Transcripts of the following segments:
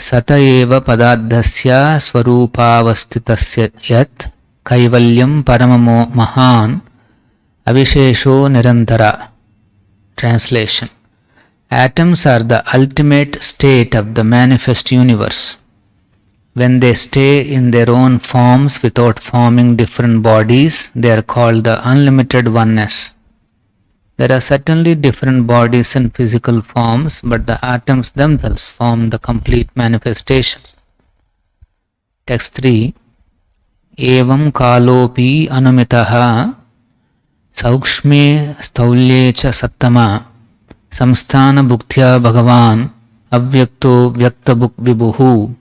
सत एव पदार्थस्य स्वरूपावस्थितस्य यत् कैवल्यं परमो महान् अविशेषो निरन्तरा. Translation. Atoms are the ultimate state of the manifest universe. When they stay in their own forms without forming different bodies, they are called the unlimited oneness. There are certainly different bodies and physical forms, but the atoms themselves form the complete manifestation. Text 3. Evam kalopi anumitaha saukshme staulye cha sattama samsthana bhuktya bhagavan avyakto vyaktabhuk vibhuhu.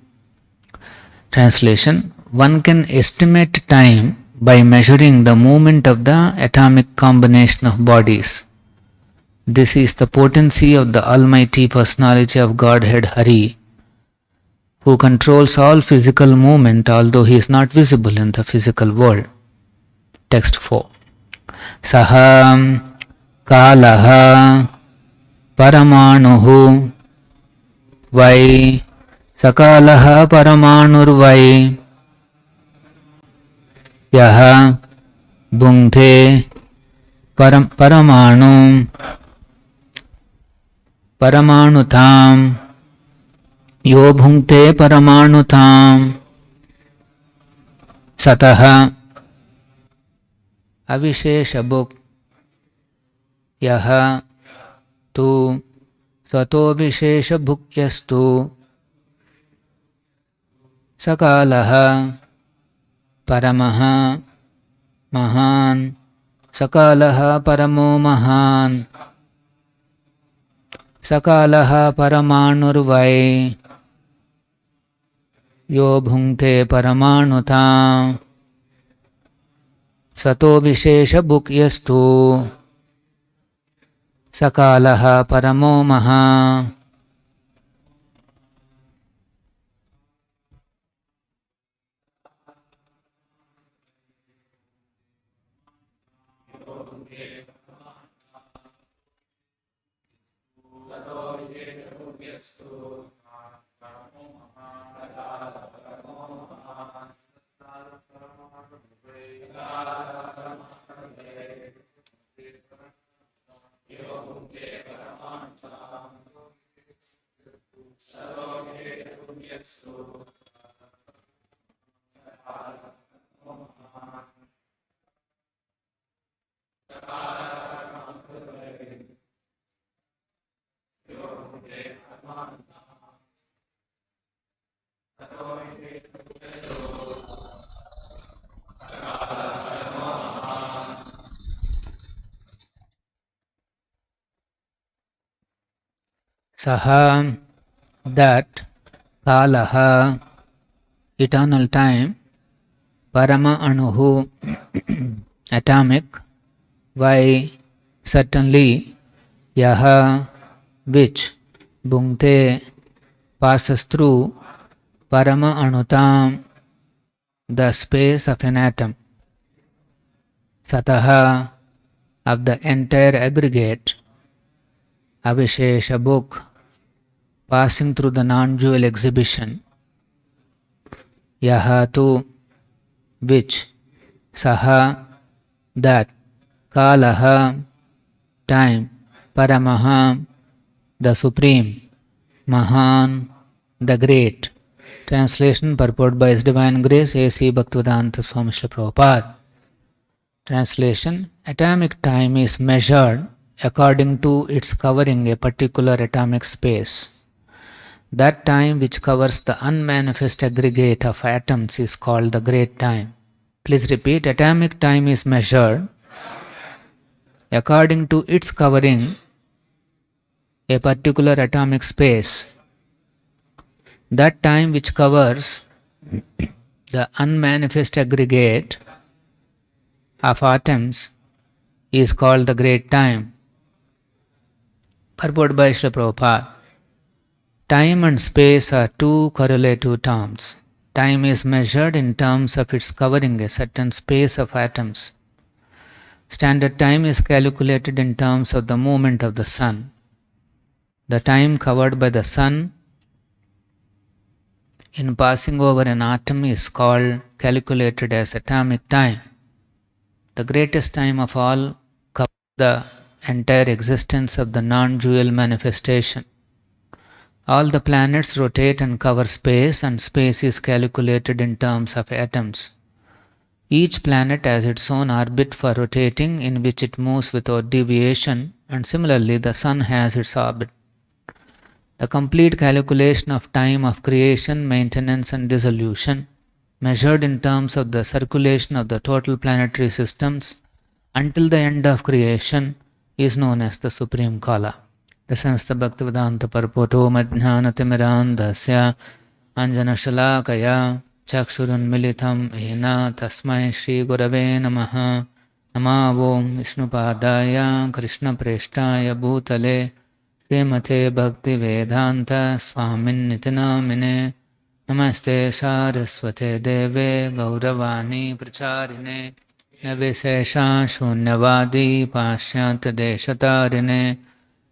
Translation. One can estimate time by measuring the movement of the atomic combination of bodies. This is the potency of the Almighty Personality of Godhead Hari, who controls all physical movement although he is not visible in the physical world. Text 4. Saha kalaha paramanuhu vai sakalaha paramanurvai yaha bhunkte paramanu paramanutam yo bhunkte paramanutam sataha avisheshabhuk yaha tu sato visheshabhukyastu sakalaha paramaha mahan sakalaha paramo mahan sakalaha paramanurvai yo bhunkte paramanutam sato visheshabhukyastu sakalaha paramo maha. Saha, that, kalaha, eternal time, parama anuhu, atomic, vai, certainly, yaha, which, bhunkte, passes through, parama anutam, the space of an atom, sataha, of the entire aggregate, avisheshabhuk, passing through the non-jewel exhibition, yahatu, which, saha, that, kalaha, time, paramaha, the supreme, mahan, the great. Translation purport by His Divine Grace A.C. Bhaktivedanta Swami Srila Prabhupada. Translation. Atomic time is measured according to its covering a particular atomic space. That time which covers the unmanifest aggregate of atoms is called the great time. Please repeat. Atomic time is measured according to its covering a particular atomic space. That time which covers the unmanifest aggregate of atoms is called the great time. Purport by Srila Prabhupada. Time and space are two correlative terms. Time is measured in terms of its covering a certain space of atoms. Standard time is calculated in terms of the movement of the sun. The time covered by the sun in passing over an atom is called, calculated as atomic time. The greatest time of all covers the entire existence of the non-dual manifestation. All the planets rotate and cover space, and space is calculated in terms of atoms. Each planet has its own orbit for rotating, in which it moves without deviation, and similarly the sun has its orbit. The complete calculation of time of creation, maintenance and dissolution, measured in terms of the circulation of the total planetary systems until the end of creation, is known as the Supreme Kala. The Sanstha Bhaktivedanta Parpoto Madhyanatimirandhasya Anjanashalakaya Chakshurunmilitam Ena Tasmai Shri Gurave Namaha Namavom Vishnupadaya Krishna Preshtaya Bhutale Srimate Bhaktivedanta Swamin Nitinamine Namaste Saraswate Deve Gauravani Pracharine Navesesha Shunyavadi Pashyat Deshatarine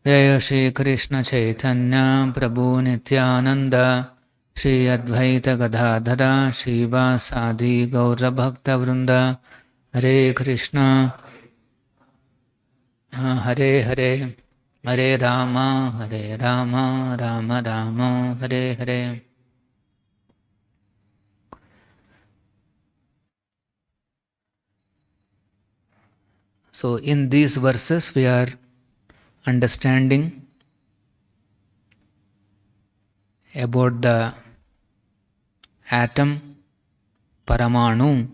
Jaya Shri Krishna Chaitanya Prabhu Nityananda Shri Advaita Gadadhara Shiva Sadi Gaura Bhakta Vrinda Hare Krishna Hare Hare Hare Rama Rama Rama Hare Hare. So in these verses we are understanding about the atom, Paramanu,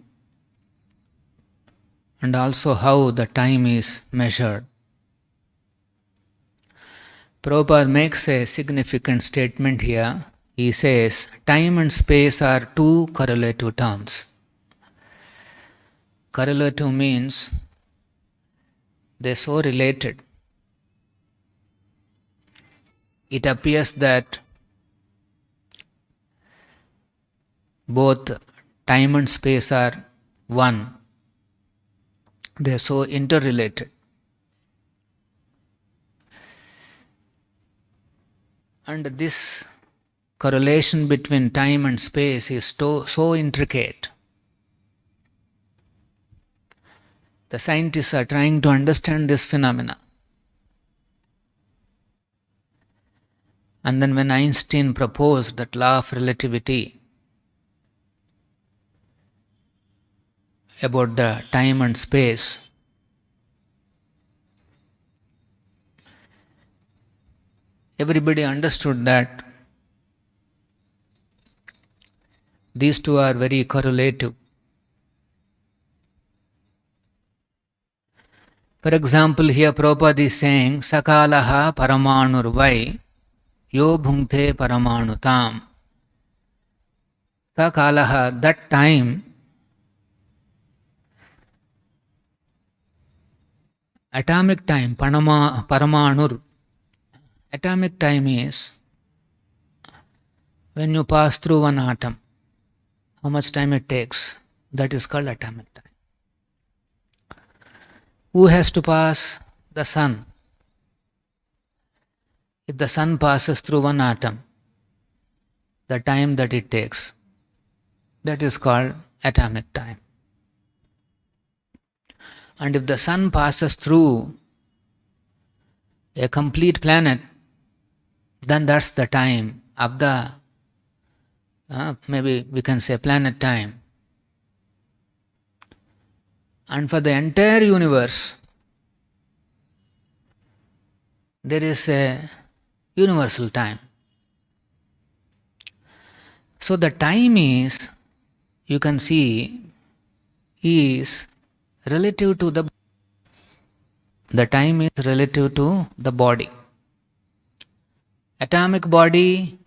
and also how the time is measured. Prabhupada makes a significant statement here. He says, time and space are two correlative terms. Correlative means they are so related. It appears that both time and space are one. They are so interrelated. And this correlation between time and space is so intricate. The scientists are trying to understand this phenomena. And then when Einstein proposed that law of relativity about the time and space, everybody understood that these two are very correlative. For example, here Prabhupada is saying, Sakalaha Paramanurvai Yo Bhunkte Paramanutam. Sakalaha, that time, atomic time, Paramanur. Atomic time is when you pass through one atom, how much time it takes. That is called atomic time. Who has to pass? The sun. If the sun passes through one atom, the time that it takes, that is called atomic time. And if the sun passes through a complete planet, then that's the time of the, maybe we can say planet time. And for the entire universe, there is a universal time. So the time is, you can see, is relative to the time is relative to the body. Atomic body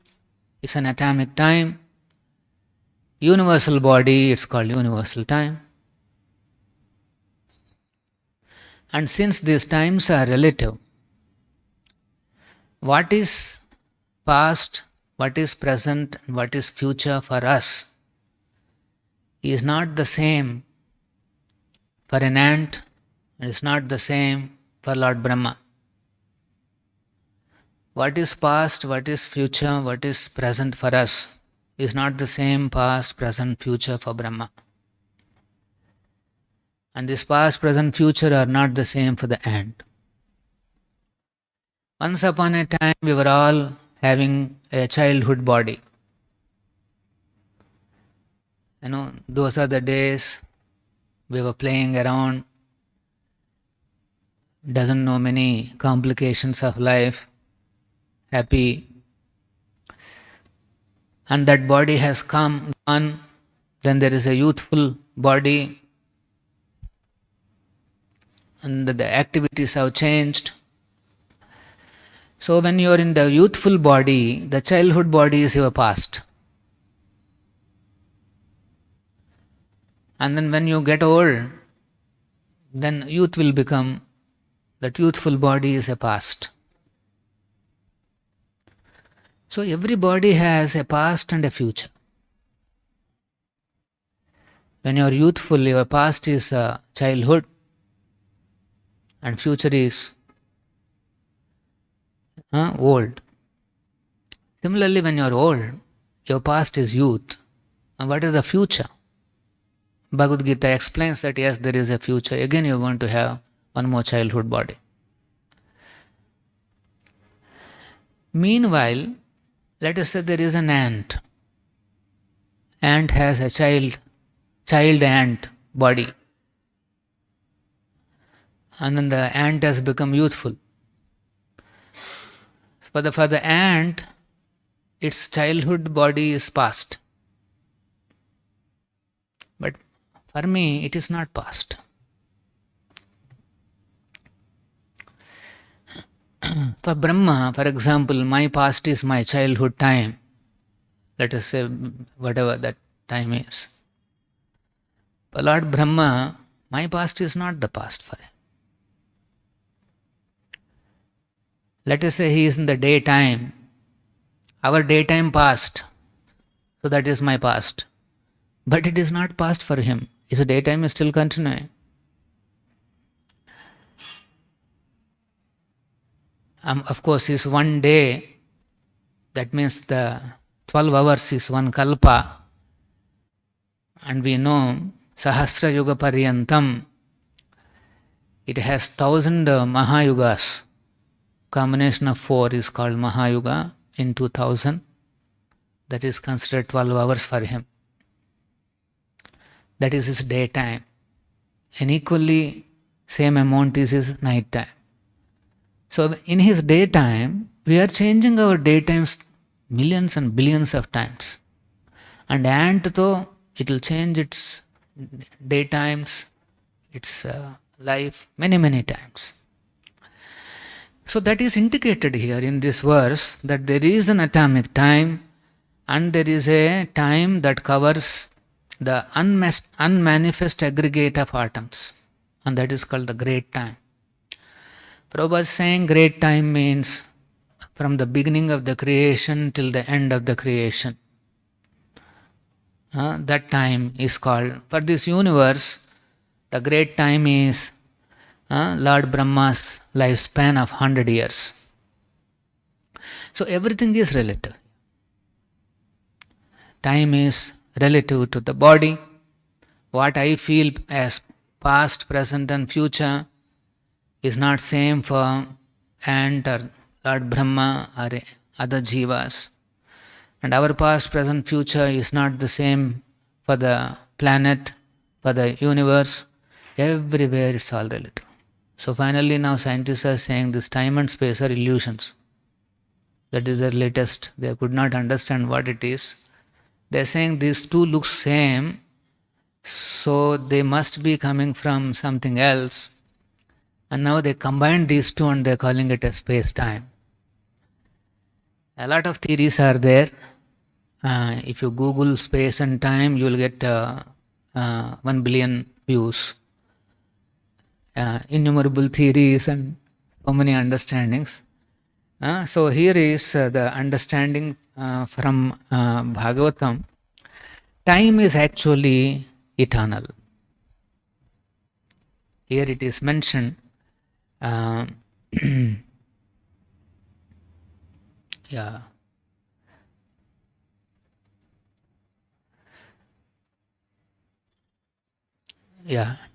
is an atomic time. Universal body, it's called universal time. And since these times are relative, what is past, what is present, and what is future for us is not the same for an ant, and it's not the same for Lord Brahma. What is past, what is future, what is present for us is not the same past, present, future for Brahma. And this past, present, future are not the same for the ant. Once upon a time, we were all having a childhood body. Those are the days we were playing around, doesn't know many complications of life, happy. And that body has come, gone. Then there is a youthful body, and the activities have changed. So when you are in the youthful body, the childhood body is your past. And then when you get old, then youth will become, that youthful body is a past. So every body has a past and a future. When you are youthful, your past is childhood and future is old. Similarly, when you are old, your past is youth. And what is the future? Bhagavad Gita explains that yes, there is a future. Again, you are going to have one more childhood body. Meanwhile, let us say there is an ant. Ant has a child ant body. And then the ant has become youthful. For the ant, its childhood body is past. But for me, it is not past. For Brahma, for example, my past is my childhood time. Let us say whatever that time is. For Lord Brahma, my past is not the past for him. Let us say he is in the daytime. Our daytime past. So that is my past. But it is not past for him. His daytime is still continuing. Of course, is one day. That means the 12 hours is one kalpa. And we know Sahasra Yuga Paryantam. It has 1000 Mahayugas. Combination of 4 is called Mahayuga in 2000. That is considered 12 hours for him. That is his daytime. And equally same amount is his night time. So in his daytime, we are changing our daytimes millions and billions of times. And ant though, it will change its daytimes, its life many times. So that is indicated here in this verse, that there is an atomic time and there is a time that covers the unmanifest aggregate of atoms, and that is called the great time. Prabhupada is saying great time means from the beginning of the creation till the end of the creation. That time is called, for this universe, the great time is Lord Brahma's lifespan of 100 years. So everything is relative. Time is relative to the body. What I feel as past, present and future is not same for ant or Lord Brahma or other jivas. And our past, present, future is not the same for the planet, for the universe. Everywhere it's all relative. So finally now scientists are saying this time and space are illusions. That is their latest. They could not understand what it is. They are saying these two look same, so they must be coming from something else. And now they combine these two and they are calling it a space-time. A lot of theories are there. If you Google space and time, you will get 1 billion views. Innumerable theories and so many understandings. So here is the understanding from Bhagavatam. Time is actually eternal. Here it is mentioned. Yeah.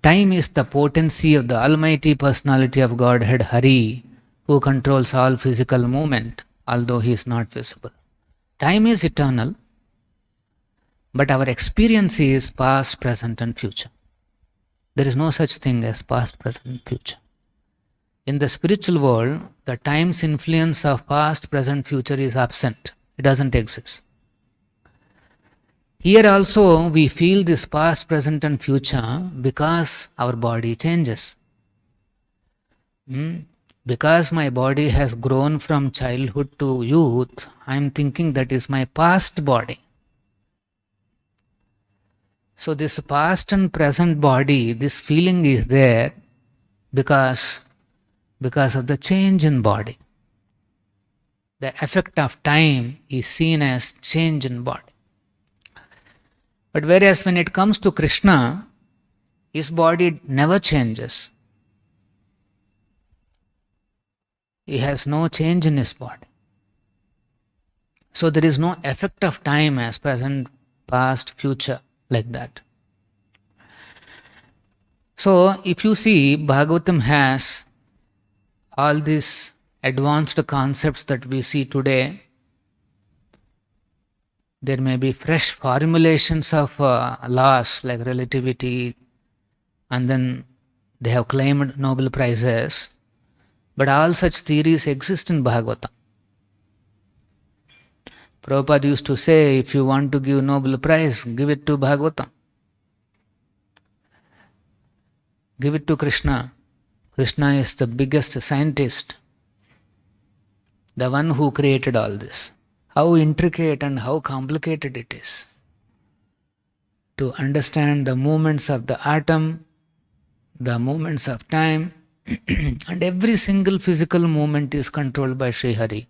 time is the potency of the Almighty Personality of Godhead Hari, who controls all physical movement, although he is not visible. Time is eternal, but our experience is past, present and future. There is no such thing as past, present and future. In the spiritual world, the time's influence of past, present, future is absent. It doesn't exist. Here also we feel this past, present and future because our body changes. Because my body has grown from childhood to youth, I am thinking that is my past body. So this past and present body, this feeling is there because of the change in body. The effect of time is seen as change in body. But whereas when it comes to Krishna, his body never changes. He has no change in his body. So there is no effect of time as present, past, future, like that. So if you see, Bhagavatam has all these advanced concepts that we see today. There may be fresh formulations of laws like relativity, and then they have claimed Nobel Prizes. But all such theories exist in Bhagavatam. Prabhupada used to say, if you want to give Nobel Prize, give it to Bhagavatam. Give it to Krishna. Krishna is the biggest scientist, the one who created all this. How intricate and how complicated it is to understand the movements of the atom, the movements of time, and every single physical movement is controlled by Sri Hari.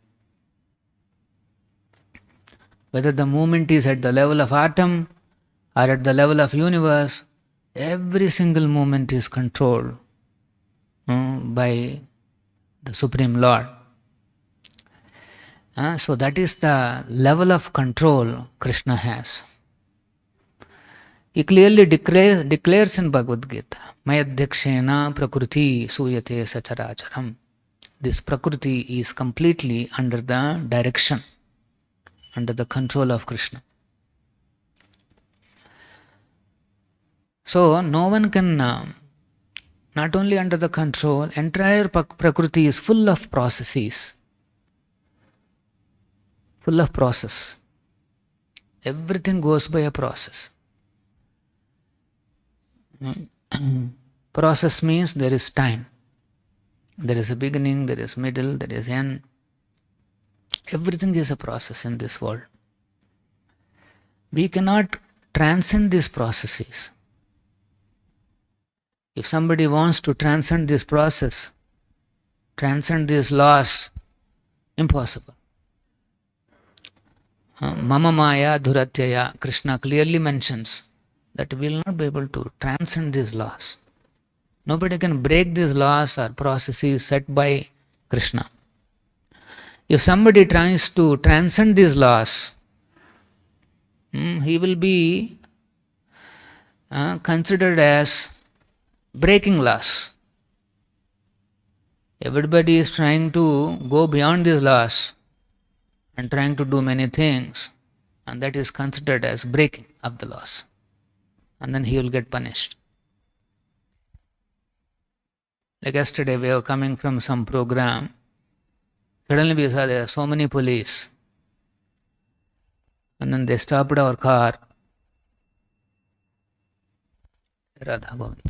Whether the movement is at the level of atom or at the level of universe, every single movement is controlled by the Supreme Lord. So that is the level of control Krishna has. He clearly declares in Bhagavad Gita, Mayadhyakshena prakriti suyate sacharacharam. This prakriti is completely under the direction, under the control of Krishna. So no one can, not only under the control, entire prakriti is full of processes. Full of process. Everything goes by a process. Process means there is time. There is a beginning, there is middle, there is end. Everything is a process in this world. We cannot transcend these processes. If somebody wants to transcend this process, transcend these laws, impossible. Mama Maya Dhuratyaya, Krishna clearly mentions that we will not be able to transcend these laws. Nobody can break these laws or processes set by Krishna. If somebody tries to transcend these laws, he will be considered as breaking laws. Everybody is trying to go beyond these laws and trying to do many things, and that is considered as breaking of the laws. And then he will get punished. Like yesterday, we were coming from some program. Suddenly we saw there are so many police. And then they stopped our car. Radha Govind.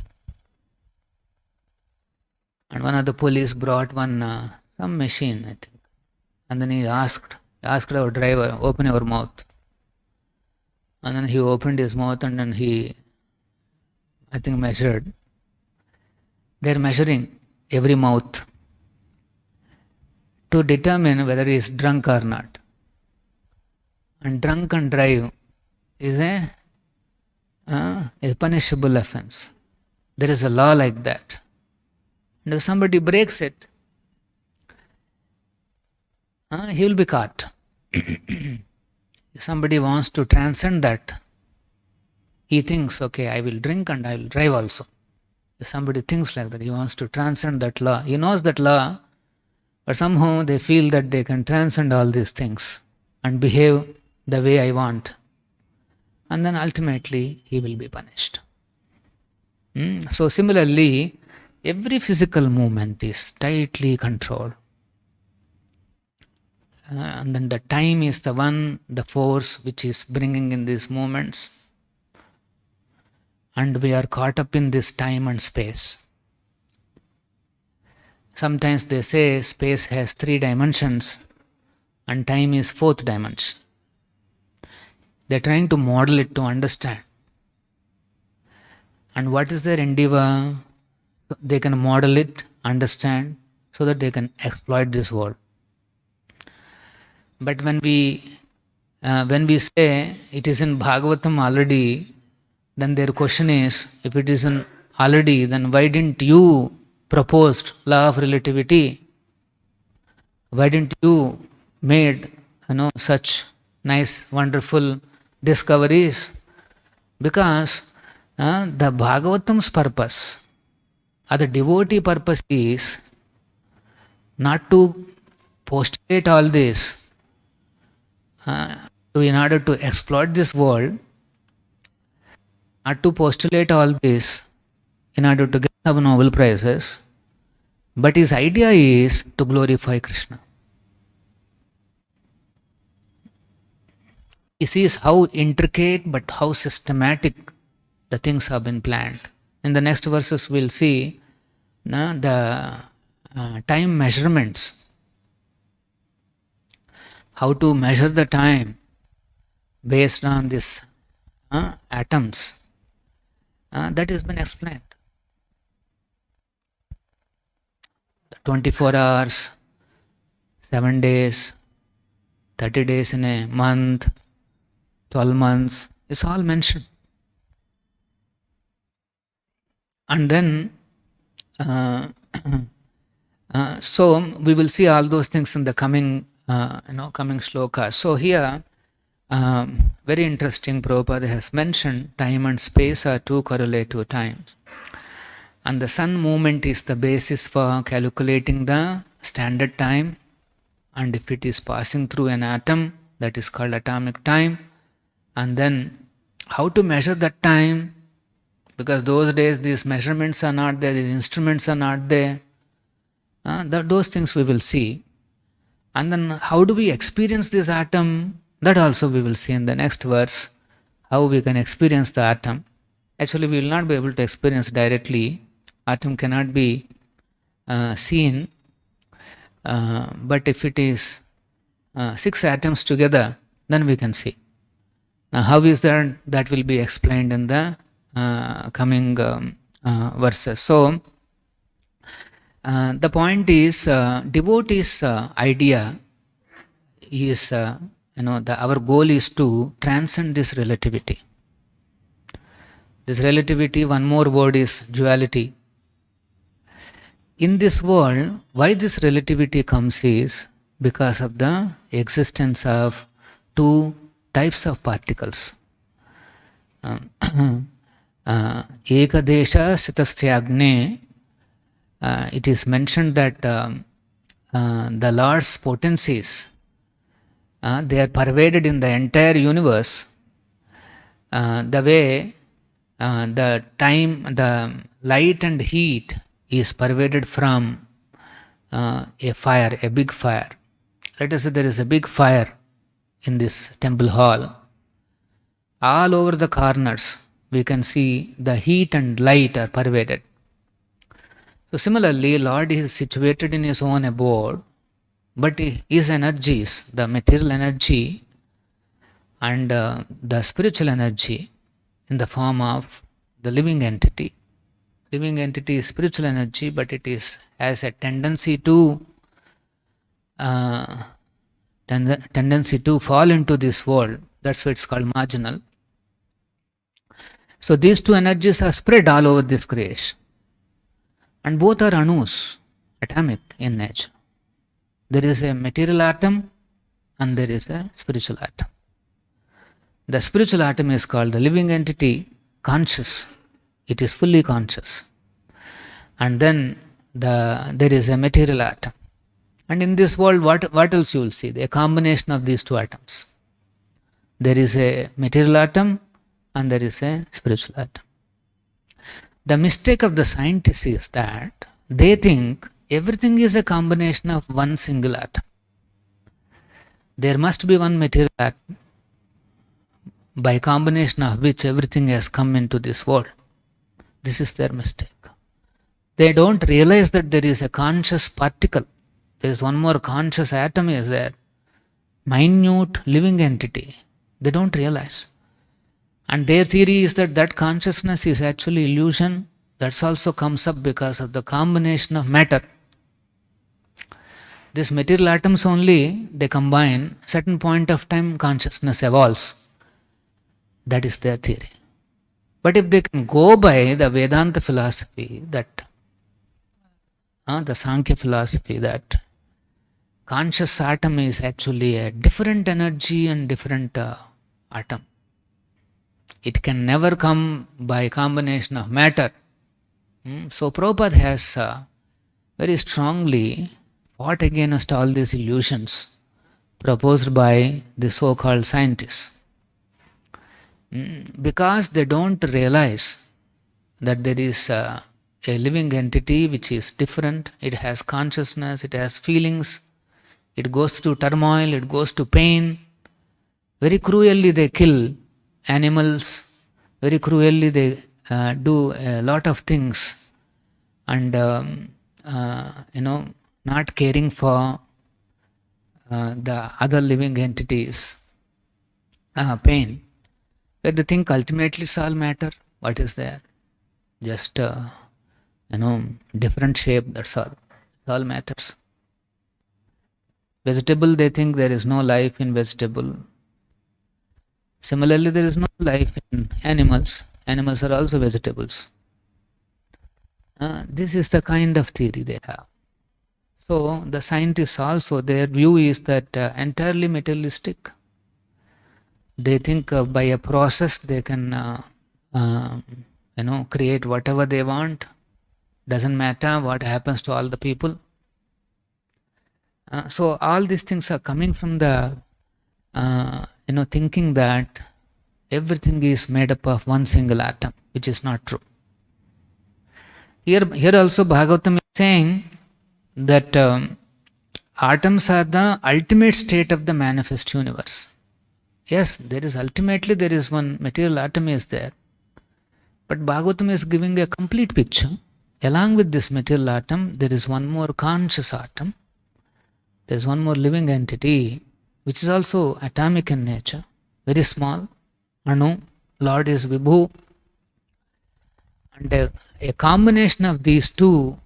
And one of the police brought some machine, I think. And then he asked our driver, open your mouth. And then he opened his mouth and then he, I think, measured. They are measuring every mouth to determine whether he is drunk or not. And drunk and drive is a punishable offense. There is a law like that. And if somebody breaks it, he will be caught. If somebody wants to transcend that, he thinks, okay, I will drink and I will drive also. If somebody thinks like that, he wants to transcend that law. He knows that law, but somehow they feel that they can transcend all these things and behave the way I want. And then ultimately he will be punished. So similarly, every physical movement is tightly controlled. And then the time is the force which is bringing in these movements. And we are caught up in this time and space. Sometimes they say space has 3 dimensions and time is 4th dimension. They are trying to model it to understand. And what is their endeavor? They can model it, understand, so that they can exploit this world. But when we say it is in Bhagavatam already, then their question is, if it is in already, then why didn't you propose law of relativity? Why didn't you made such nice, wonderful discoveries? Because the Bhagavatam's purpose, or the devotee purpose, is not to postulate all this in order to exploit this world, not to postulate all this in order to get some Nobel Prizes, but his idea is to glorify Krishna. He sees how intricate but how systematic the things have been planned. In the next verses we'll see the time measurements, how to measure the time based on these atoms. That has been explained. 24 hours, 7 days, 30 days in a month, 12 months, it's all mentioned. And then, so we will see all those things in the coming shlokas. So here, very interesting, Prabhupada has mentioned time and space are 2 correlative times. And the sun movement is the basis for calculating the standard time. And if it is passing through an atom, that is called atomic time. And then how to measure that time? Because those days these measurements are not there, these instruments are not there. Those things we will see. And then how do we experience this atom? That also we will see in the next verse, how we can experience the atom. Actually, we will not be able to experience directly. Atom cannot be seen. But if it is 6 atoms together, then we can see. Now, how is that? That will be explained in the coming verses. So, the point is, devotee's idea is, our goal is to transcend this relativity. This relativity, one more word is duality. In this world, why this relativity comes is because of the existence of 2 types of particles. Ekadesha sitasthyagne, it is mentioned that the Lord's potencies, they are pervaded in the entire universe. The way the time, the light and heat is pervaded from a fire, a big fire. Let us say there is a big fire in this temple hall. All over the corners we can see the heat and light are pervaded. So similarly, Lord is situated in his own abode, but his energies, the material energy and the spiritual energy in the form of the living entity. Living entity is spiritual energy, but it has a tendency to fall into this world. That's why it's called marginal. So these 2 energies are spread all over this creation. And both are anus, atomic in nature. There is a material atom and there is a spiritual atom. The spiritual atom is called the living entity conscious. It is fully conscious. And then there is a material atom. And in this world, what else you will see? A combination of these two atoms. There is a material atom and there is a spiritual atom. The mistake of the scientists is that they think everything is a combination of one single atom. There must be one material atom by combination of which everything has come into this world. This is their mistake. They don't realize that there is a conscious particle. There is one more conscious atom is there. Minute living entity. They don't realize. And their theory is that consciousness is actually illusion. That also comes up because of the combination of matter. These material atoms only, they combine, certain point of time consciousness evolves. That is their theory. But if they can go by the Vedanta philosophy, that the Sankhya philosophy, that conscious atom is actually a different energy and different atom. It can never come by combination of matter. So Prabhupada has very strongly fought against all these illusions proposed by the so-called scientists. Because they don't realize that there is a living entity which is different. It has consciousness, it has feelings, it goes through turmoil, it goes to pain. Very cruelly they kill animals, very cruelly they do a lot of things, and not caring for the other living entities' pain. But they think ultimately it's all matter. What is there? Just different shape, that's all. It all matters. Vegetable, they think there is no life in vegetable. Similarly, there is no life in animals. Animals are also vegetables. This is the kind of theory they have. So the scientists also, their view is that entirely materialistic. They think by a process they can create whatever they want. Doesn't matter what happens to all the people. So all these things are coming from the thinking that everything is made up of one single atom, which is not true. Here also Bhagavatam is saying that atoms are the ultimate state of the manifest universe. Yes, there is one material atom is there. But Bhagavatam is giving a complete picture. Along with this material atom, there is one more conscious atom. There is one more living entity, which is also atomic in nature, very small. Anu, Lord is Vibhu. And a combination of these two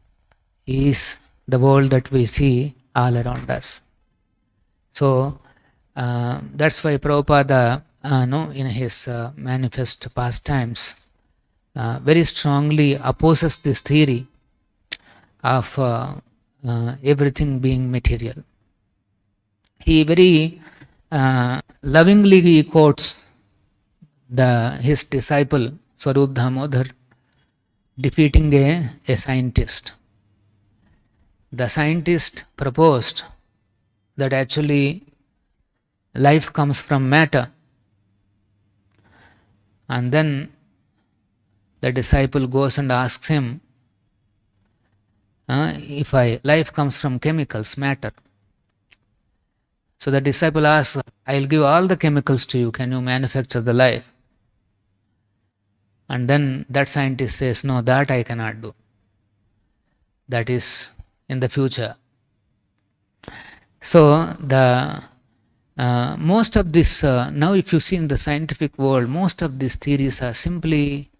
is the world that we see all around us. So, that's why Prabhupada, in his manifest pastimes, very strongly opposes this theory of everything being material. He very lovingly quotes his disciple Swarup Damodar defeating a scientist. The scientist proposed that actually life comes from matter, and then the disciple goes and asks him, if life comes from chemicals, matter. So the disciple asks, I'll give all the chemicals to you, can you manufacture the life? And then that scientist says, no, that I cannot do. That is in the future. So the most of this, now if you see in the scientific world, most of these theories are simply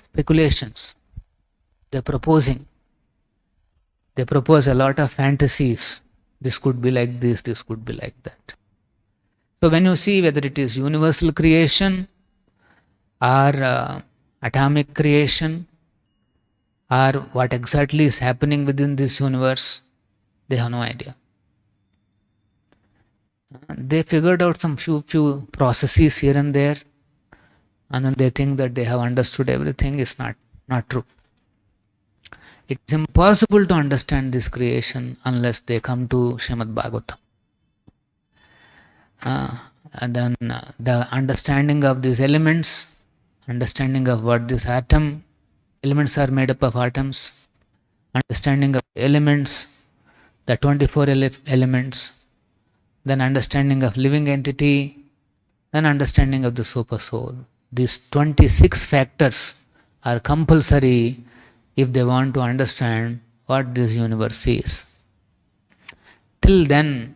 speculations. They're proposing. They propose a lot of fantasies. This could be like this could be like that. So when you see whether it is universal creation or atomic creation or what exactly is happening within this universe, they have no idea. They figured out some few processes here and there, and then they think that they have understood everything. Is not true. It's impossible to understand this creation unless they come to Srimad Bhagavatam. And then the understanding of these elements, understanding of what this elements are made up of atoms, understanding of elements, the 24 elements, then understanding of living entity, then understanding of the super soul. These 26 factors are compulsory if they want to understand what this universe is. Till then,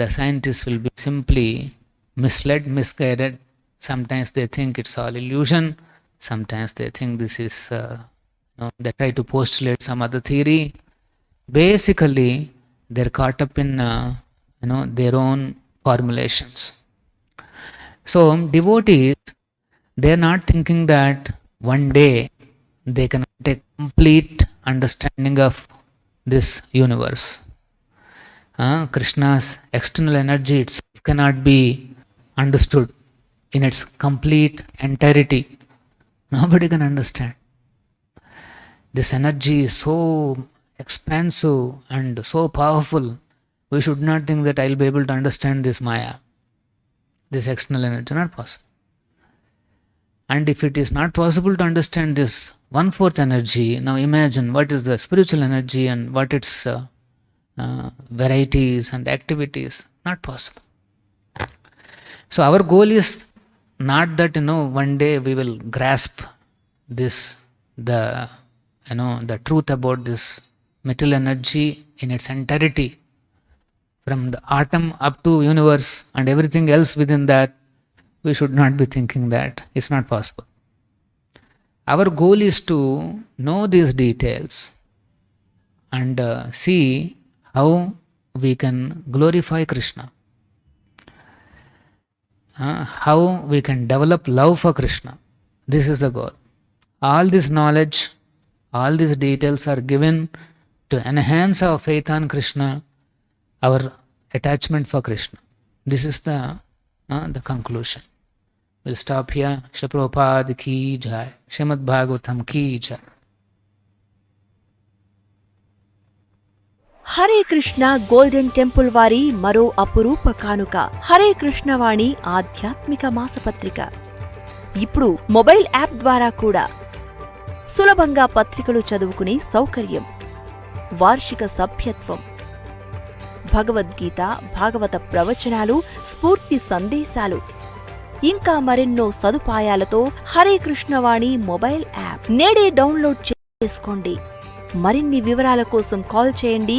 the scientists will be simply misled, misguided. Sometimes they think it's all illusion. Sometimes they think this is, they try to postulate some other theory. Basically, they're caught up in, their own formulations. So, devotees, they're not thinking that one day they can take complete understanding of this universe. Krishna's external energy itself cannot be understood in its complete entirety. Nobody can understand. This energy is so expansive and so powerful. We should not think that I'll be able to understand this Maya, this external energy. Not possible. And if it is not possible to understand this 1/4 energy, now imagine what is the spiritual energy and what its varieties and activities. Not possible. So our goal is not that one day we will grasp this, the truth about this material energy in its entirety, from the atom up to universe and everything else within that. We should not be thinking that. It's not possible. Our goal is to know these details and see how we can glorify Krishna, how we can develop love for Krishna. This is the goal. All this knowledge, all these details are given to enhance our faith on Krishna, our attachment for Krishna. This is the conclusion. We'll stop here. Shri Prabhupada ki jai. Srimad Bhagavatam ki jai. Hare Krishna golden temple వారి మరో అపురూప కానుక హరే కృష్ణ వాణి ఆధ్యాత్మిక మాసపత్రిక. ఇప్పుడు mobile app ద్వారా కూడా సులభంగా పత్రికలు చదువుకునే సౌకర్యం, వార్షిక సభ్యత్వం, భగవద్గీత, భాగవత ప్రవచనాలు, స్ఫూర్తి సందేశాలు, ఇంకా మరెన్నో సదుపాయాలతో హరే కృష్ణ వాణి మొబైల్ యాప్ నేడే డౌన్లోడ్ చేసుకోండి. మరిన్ని వివరాల కోసం కాల్ చేయండి